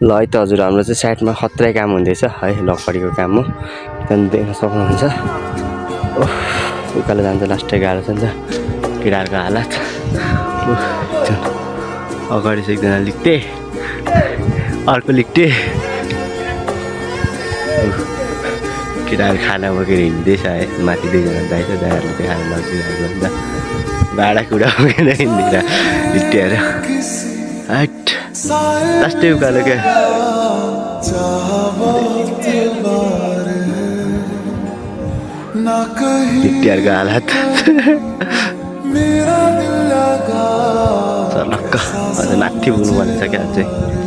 ल है त हजुर हाम्रो चाहिँ साइडमा खत्रै काम हुँदैछ है लकडीको काम हो त्यहाँदेखि देख्न सक्नुहुन्छ ओह उकालो जान्छ लास्टै गाह्रो छ नि त केटाहरूको हालत अगाडि चाहिँ एकजना लिक्टे अर्को लिक्टे केटाहरू खाना बोकेर हिँड्दैछ है माथि दुईजना दाइ छ दाइहरूले चाहिँ खाना लगिरहेको नि त भाँडाकुँडा बोकेर हिँड्दैन लिक्टेहरू हट लास्टै उकालो क्या लिक्टेहरूको हालत चलक्क अझ माथि पुग्नु पर्ने छ क्या चाहिँ